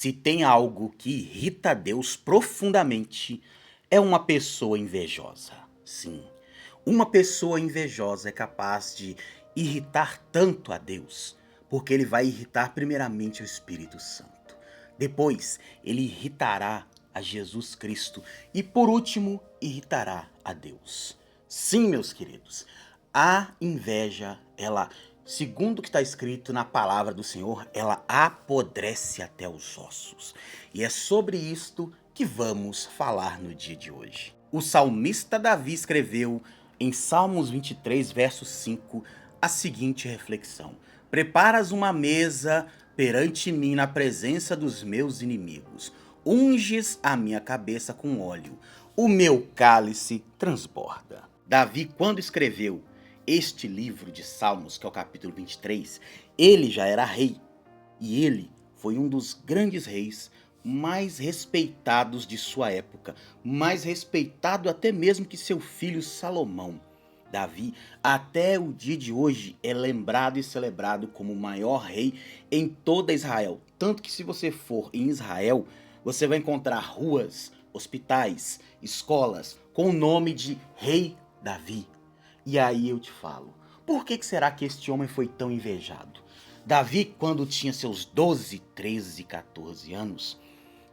Se tem algo que irrita a Deus profundamente, é uma pessoa invejosa. Sim, uma pessoa invejosa é capaz de irritar tanto a Deus, porque ele vai irritar primeiramente o Espírito Santo. Depois, ele irritará a Jesus Cristo e por último, irritará a Deus. Sim, meus queridos, a inveja, ela, segundo o que está escrito na palavra do Senhor, ela apodrece até os ossos. E é sobre isto que vamos falar no dia de hoje. O salmista Davi escreveu em Salmos 23, verso 5, a seguinte reflexão: Preparas uma mesa perante mim na presença dos meus inimigos. Unges a minha cabeça com óleo. O meu cálice transborda. Davi, quando escreveu este livro de Salmos, que é o capítulo 23, ele já era rei. E ele foi um dos grandes reis mais respeitados de sua época, mais respeitado até mesmo que seu filho Salomão. Davi, até o dia de hoje, é lembrado e celebrado como o maior rei em toda Israel. Tanto que se você for em Israel, você vai encontrar ruas, hospitais, escolas com o nome de Rei Davi. E aí eu te falo, por que será que este homem foi tão invejado? Davi, quando tinha seus 12, 13, 14 anos,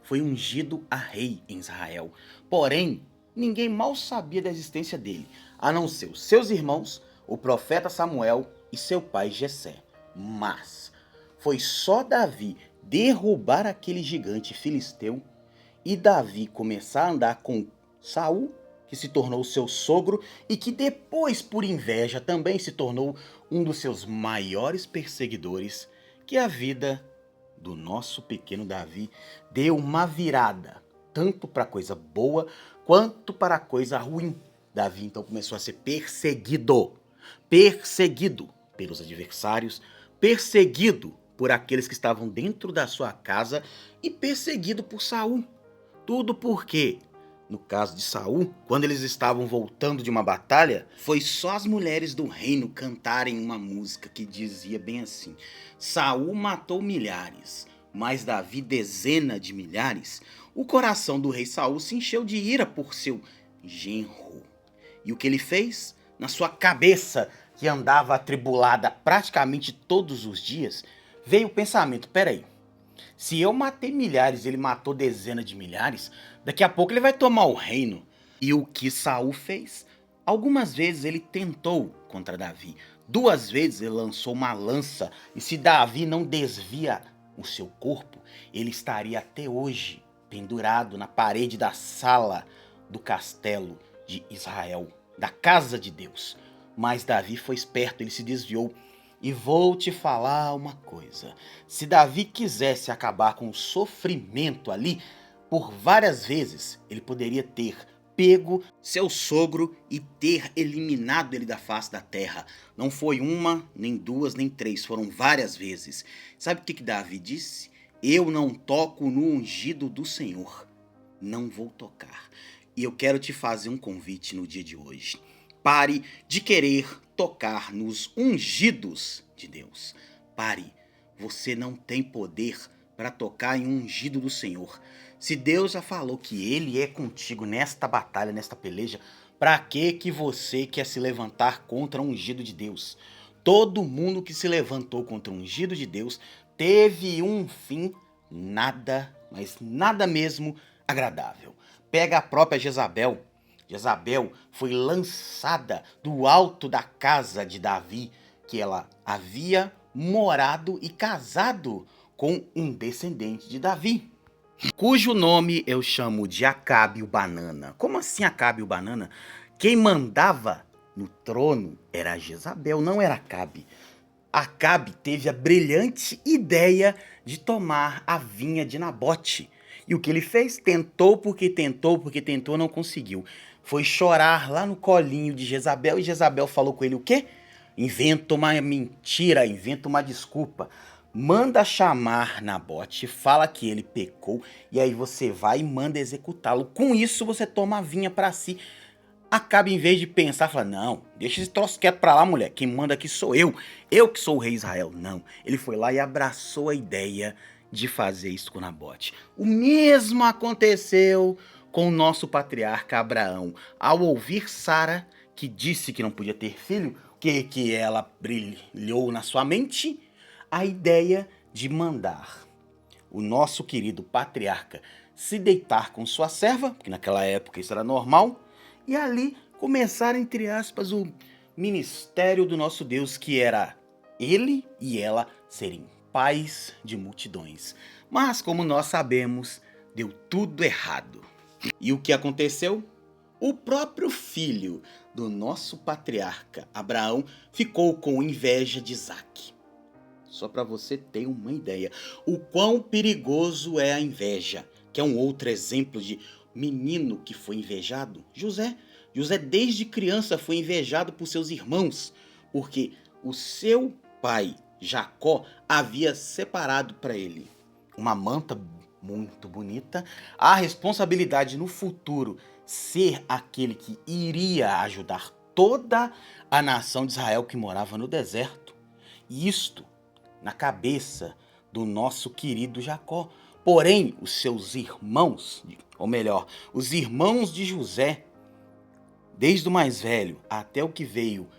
foi ungido a rei em Israel. Porém, ninguém mal sabia da existência dele, a não ser os seus irmãos, o profeta Samuel e seu pai Jessé. Mas foi só Davi derrubar aquele gigante filisteu e Davi começar a andar com Saul, que se tornou seu sogro e que depois, por inveja, também se tornou um dos seus maiores perseguidores, que a vida do nosso pequeno Davi deu uma virada, tanto para coisa boa quanto para coisa ruim. Davi então começou a ser perseguido pelos adversários, perseguido por aqueles que estavam dentro da sua casa e perseguido por Saul. Tudo porque, no caso de Saul, quando eles estavam voltando de uma batalha, foi só as mulheres do reino cantarem uma música que dizia bem assim: Saul matou milhares, mas Davi dezena de milhares. O coração do rei Saul se encheu de ira por seu genro. E o que ele fez? Na sua cabeça, que andava atribulada praticamente todos os dias, veio o pensamento: peraí, se eu matei milhares e ele matou dezenas de milhares, daqui a pouco ele vai tomar o reino. E o que Saul fez? Algumas vezes ele tentou contra Davi. Duas vezes ele lançou uma lança. E se Davi não desvia o seu corpo, ele estaria até hoje pendurado na parede da sala do castelo de Israel, da casa de Deus. Mas Davi foi esperto, ele se desviou. E vou te falar uma coisa: se Davi quisesse acabar com o sofrimento ali, por várias vezes ele poderia ter pego seu sogro e ter eliminado ele da face da terra. Não foi uma, nem duas, nem três, foram várias vezes. Sabe o que Davi disse? Eu não toco no ungido do Senhor, não vou tocar. E eu quero te fazer um convite no dia de hoje. Pare de querer tocar nos ungidos de Deus. Pare. Você não tem poder para tocar em um ungido do Senhor. Se Deus já falou que Ele é contigo nesta batalha, nesta peleja, para que você quer se levantar contra um ungido de Deus? Todo mundo que se levantou contra um ungido de Deus teve um fim nada, mas nada mesmo agradável. Pega a própria Jezabel. Jezabel foi lançada do alto da casa de Davi, que ela havia morado e casado com um descendente de Davi, cujo nome eu chamo de Acabe o Banana. Como assim Acabe o Banana? Quem mandava no trono era Jezabel, não era Acabe. Acabe teve a brilhante ideia de tomar a vinha de Nabote. E o que ele fez? Tentou, não conseguiu. Foi chorar lá no colinho de Jezabel e Jezabel falou com ele o quê? Inventa uma mentira, inventa uma desculpa. Manda chamar Nabote, fala que ele pecou e aí você vai e manda executá-lo. Com isso você toma a vinha para si. Acaba, em vez de pensar, fala: não, deixa esse troço quieto pra lá, mulher, quem manda aqui sou eu que sou o rei Israel. Não, ele foi lá e abraçou a ideia de fazer isso com Nabote. O mesmo aconteceu com o nosso patriarca Abraão. Ao ouvir Sara, que disse que não podia ter filho, que ela brilhou na sua mente a ideia de mandar o nosso querido patriarca se deitar com sua serva, porque naquela época isso era normal, e ali começar, entre aspas, o ministério do nosso Deus, que era ele e ela serem pais de multidões. Mas, como nós sabemos, deu tudo errado. E o que aconteceu? O próprio filho do nosso patriarca Abraão ficou com inveja de Isaque. Só para você ter uma ideia, o quão perigoso é a inveja. Que é um outro exemplo de menino que foi invejado? José. José desde criança foi invejado por seus irmãos, porque o seu pai, Jacó, havia separado para ele uma manta muito bonita, a responsabilidade no futuro ser aquele que iria ajudar toda a nação de Israel que morava no deserto. E isto na cabeça do nosso querido Jacó. Porém, os seus irmãos, ou melhor, os irmãos de José, desde o mais velho até o que veio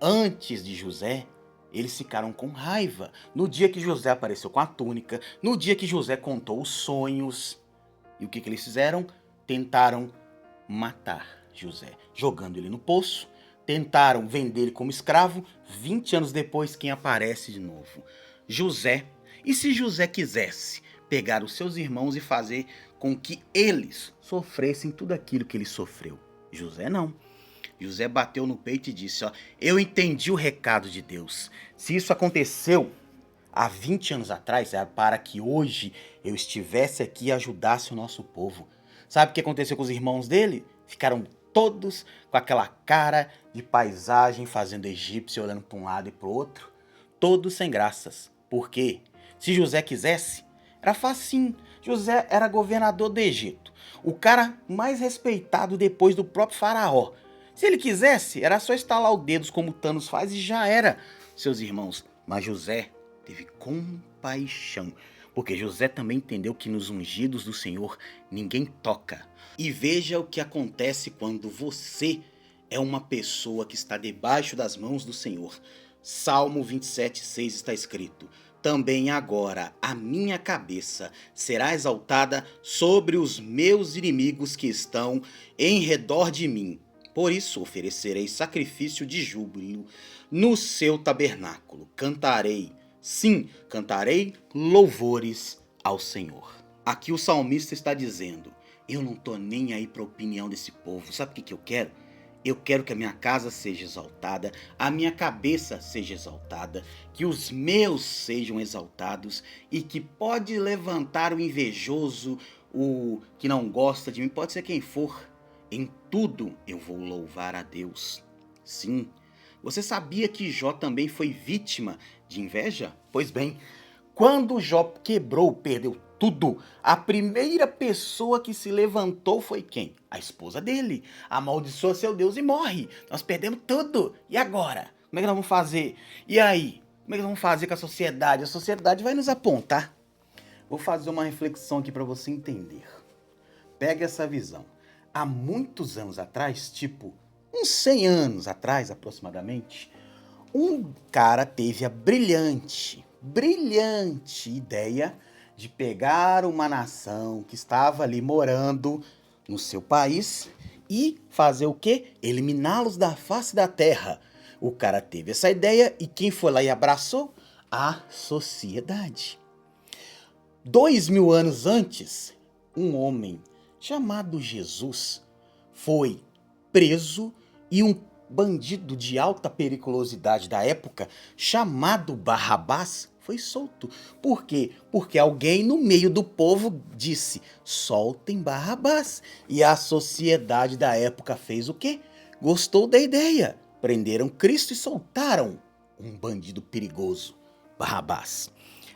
antes de José, eles ficaram com raiva. No dia que José apareceu com a túnica, no dia que José contou os sonhos. E o que eles fizeram? Tentaram matar José, jogando ele no poço. Tentaram vender ele como escravo. 20 anos depois, quem aparece de novo? José. E se José quisesse pegar os seus irmãos e fazer com que eles sofressem tudo aquilo que ele sofreu? José não. José bateu no peito e disse, ó, eu entendi o recado de Deus. Se isso aconteceu há 20 anos atrás, era para que hoje eu estivesse aqui e ajudasse o nosso povo. Sabe o que aconteceu com os irmãos dele? Ficaram todos com aquela cara de paisagem, fazendo egípcio, olhando para um lado e para o outro. Todos sem graças. Por quê? Se José quisesse, era facinho. José era governador do Egito. O cara mais respeitado depois do próprio faraó. Se ele quisesse, era só estalar os dedos como Thanos faz e já era, seus irmãos. Mas José teve compaixão, porque José também entendeu que nos ungidos do Senhor ninguém toca. E veja o que acontece quando você é uma pessoa que está debaixo das mãos do Senhor. Salmo 27:6 está escrito: também agora a minha cabeça será exaltada sobre os meus inimigos que estão em redor de mim. Por isso oferecerei sacrifício de júbilo no seu tabernáculo. Cantarei, sim, cantarei louvores ao Senhor. Aqui o salmista está dizendo, eu não estou nem aí para a opinião desse povo. Sabe o que eu quero? Eu quero que a minha casa seja exaltada, a minha cabeça seja exaltada, que os meus sejam exaltados e que pode levantar o invejoso, o que não gosta de mim, pode ser quem for. Em tudo eu vou louvar a Deus. Sim, você sabia que Jó também foi vítima de inveja? Pois bem, quando Jó quebrou, perdeu tudo, a primeira pessoa que se levantou foi quem? A esposa dele. Amaldiçoa seu Deus e morre. Nós perdemos tudo. E agora? Como é que nós vamos fazer? E aí? Como é que nós vamos fazer com a sociedade? A sociedade vai nos apontar. Vou fazer uma reflexão aqui para você entender. Pega essa visão. Há muitos anos atrás, tipo uns 100 anos atrás aproximadamente, um cara teve a brilhante ideia de pegar uma nação que estava ali morando no seu país e fazer o quê? Eliminá-los da face da terra. O cara teve essa ideia e quem foi lá e abraçou? A sociedade. 2000 anos antes, um homem chamado Jesus foi preso e um bandido de alta periculosidade da época, chamado Barrabás, foi solto. Por quê? Porque alguém no meio do povo disse, soltem Barrabás. E a sociedade da época fez o quê? Gostou da ideia. Prenderam Cristo e soltaram um bandido perigoso, Barrabás.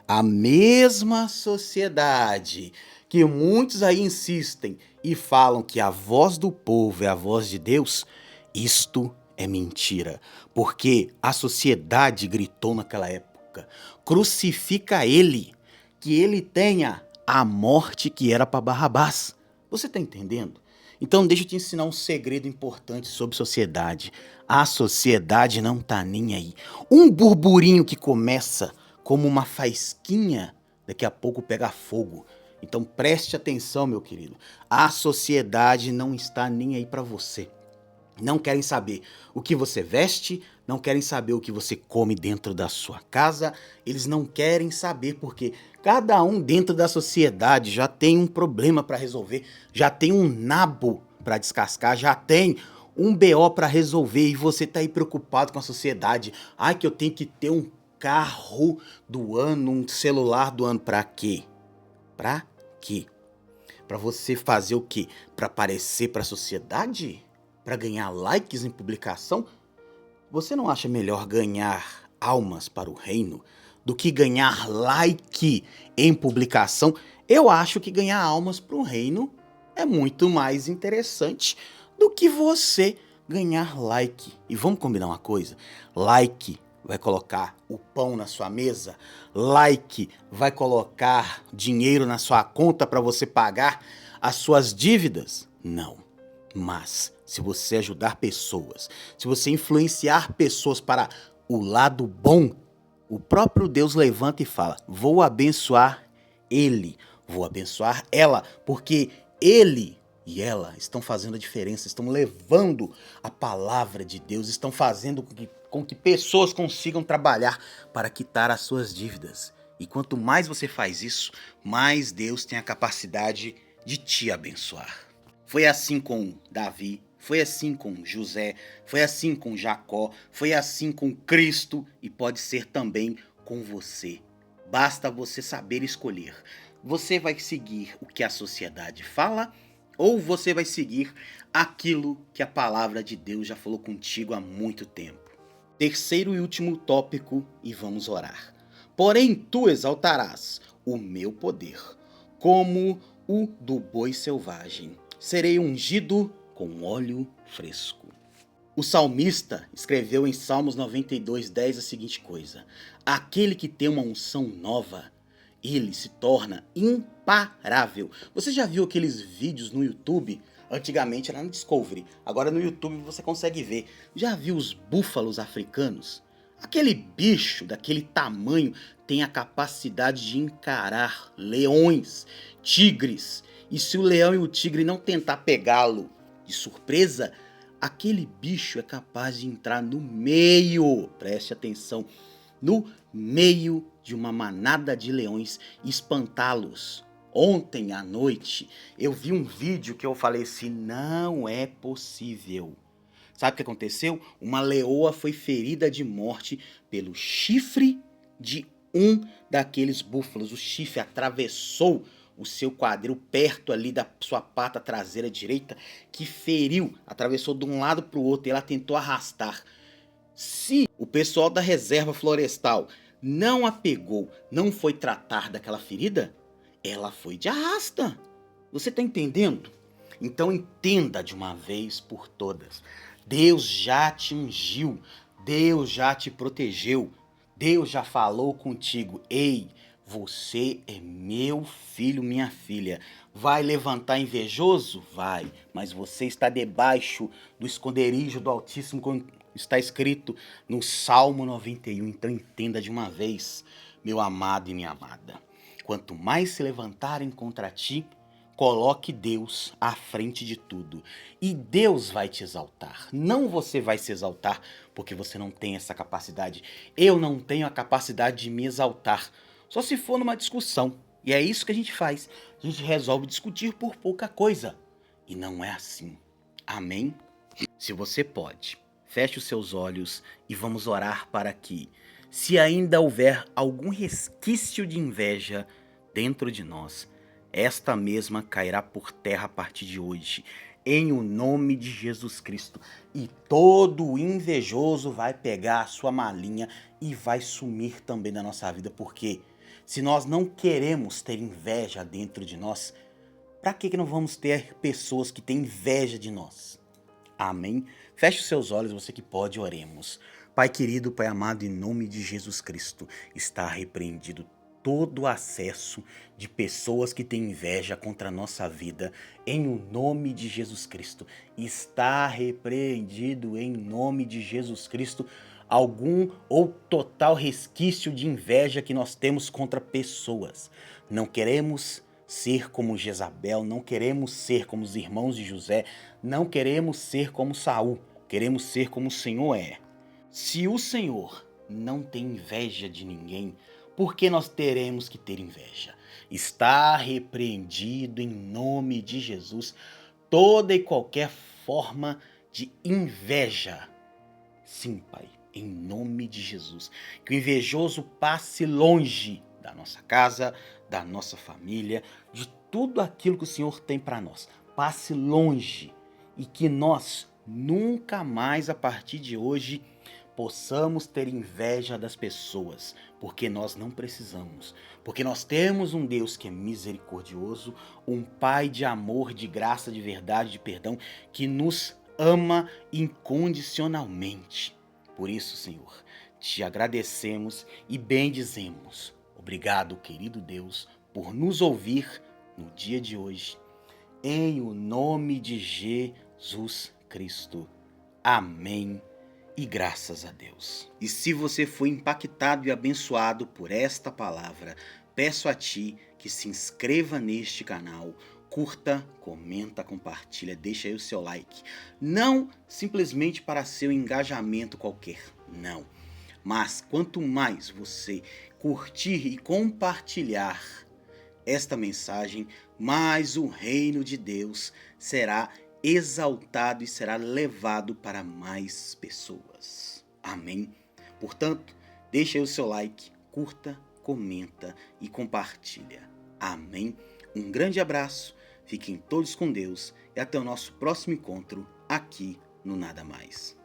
A mesma sociedade que muitos aí insistem e falam que a voz do povo é a voz de Deus, isto é mentira, porque a sociedade gritou naquela época, crucifica ele. que ele tenha a morte que era para Barrabás. Você está entendendo? Então deixa eu te ensinar um segredo importante sobre sociedade. A sociedade não tá nem aí. Um burburinho que começa como uma faísquinha, daqui a pouco pega fogo. Então preste atenção, meu querido. A sociedade não está nem aí para você. Não querem saber o que você veste, não querem saber o que você come dentro da sua casa, eles não querem saber porque cada um dentro da sociedade já tem um problema para resolver, já tem um nabo para descascar, já tem um BO para resolver e você tá aí preocupado com a sociedade. Ai, que eu tenho que ter um carro do ano, um celular do ano, para quê? Para quê? Para você fazer o quê? Para aparecer para a sociedade? Para ganhar likes em publicação? Você não acha melhor ganhar almas para o reino do que ganhar like em publicação? Eu acho que ganhar almas para o reino é muito mais interessante do que você ganhar like. E vamos combinar uma coisa? Like vai colocar o pão na sua mesa, like vai colocar dinheiro na sua conta para você pagar as suas dívidas? Não. Mas se você ajudar pessoas, se você influenciar pessoas para o lado bom, o próprio Deus levanta e fala: vou abençoar ele, vou abençoar ela, porque ele e ela estão fazendo a diferença, estão levando a palavra de Deus, estão fazendo com que pessoas consigam trabalhar para quitar as suas dívidas. E quanto mais você faz isso, mais Deus tem a capacidade de te abençoar. Foi assim com Davi, foi assim com José, foi assim com Jacó, foi assim com Cristo e pode ser também com você. Basta você saber escolher. Você vai seguir o que a sociedade fala ou você vai seguir aquilo que a palavra de Deus já falou contigo há muito tempo? Terceiro e último tópico, e vamos orar. Porém tu exaltarás o meu poder, como o do boi selvagem. Serei ungido com óleo fresco. O salmista escreveu em Salmos 92:10 a seguinte coisa: aquele que tem uma unção nova, ele se torna imparável. Você já viu aqueles vídeos no YouTube? Antigamente era no Discovery, agora no YouTube você consegue ver. Já viu os búfalos africanos? Aquele bicho daquele tamanho tem a capacidade de encarar leões, tigres. E se o leão e o tigre não tentar pegá-lo de surpresa, aquele bicho é capaz de entrar no meio, preste atenção, no meio de uma manada de leões e espantá-los. Ontem à noite eu vi um vídeo que eu falei assim: não é possível. Sabe o que aconteceu? Uma leoa foi ferida de morte pelo chifre de um daqueles búfalos. O chifre atravessou o seu quadril perto ali da sua pata traseira direita, que feriu, atravessou de um lado para o outro e ela tentou arrastar. Se o pessoal da reserva florestal não a pegou, não foi tratar daquela ferida, ela foi de arrasta. Você está entendendo? Então entenda de uma vez por todas. Deus já te ungiu, Deus já te protegeu, Deus já falou contigo. Ei, você é meu filho, minha filha. Vai levantar invejoso? Vai, mas você está debaixo do esconderijo do Altíssimo, como está escrito no Salmo 91. Então entenda de uma vez, meu amado e minha amada. Quanto mais se levantarem contra ti, coloque Deus à frente de tudo. E Deus vai te exaltar. Não você vai se exaltar, porque você não tem essa capacidade. Eu não tenho a capacidade de me exaltar. Só se for numa discussão. E é isso que a gente faz. A gente resolve discutir por pouca coisa. E não é assim. Amém? Se você pode, feche os seus olhos e vamos orar para que, se ainda houver algum resquício de inveja dentro de nós, esta mesma cairá por terra a partir de hoje, em o nome de Jesus Cristo. E todo invejoso vai pegar a sua malinha e vai sumir também da nossa vida, porque se nós não queremos ter inveja dentro de nós, para que não vamos ter pessoas que têm inveja de nós? Amém? Feche os seus olhos, você que pode, oremos. Pai querido, Pai amado, em nome de Jesus Cristo, está repreendido todo o acesso de pessoas que têm inveja contra a nossa vida, em o nome de Jesus Cristo. Está repreendido em nome de Jesus Cristo algum ou total resquício de inveja que nós temos contra pessoas. Não queremos ser como Jezabel, não queremos ser como os irmãos de José, não queremos ser como Saul, queremos ser como o Senhor é. Se o Senhor não tem inveja de ninguém, por que nós teremos que ter inveja? Está repreendido em nome de Jesus toda e qualquer forma de inveja. Sim, Pai, em nome de Jesus. Que o invejoso passe longe da nossa casa, da nossa família, de tudo aquilo que o Senhor tem para nós. Passe longe e que nós nunca mais, a partir de hoje, possamos ter inveja das pessoas, porque nós não precisamos, porque nós temos um Deus que é misericordioso, um Pai de amor, de graça, de verdade, de perdão, que nos ama incondicionalmente. Por isso, Senhor, te agradecemos e bendizemos. Obrigado, querido Deus, por nos ouvir no dia de hoje, em o nome de Jesus Cristo. Amém. E graças a Deus. E se você foi impactado e abençoado por esta palavra, peço a ti que se inscreva neste canal, curta, comenta, compartilha, deixa aí o seu like. Não simplesmente para seu engajamento qualquer, não. Mas quanto mais você curtir e compartilhar esta mensagem, mais o reino de Deus será exaltado e será levado para mais pessoas. Amém? Portanto, deixa aí o seu like, curta, comenta e compartilha. Amém? Um grande abraço, fiquem todos com Deus e até o nosso próximo encontro aqui no Nada Mais.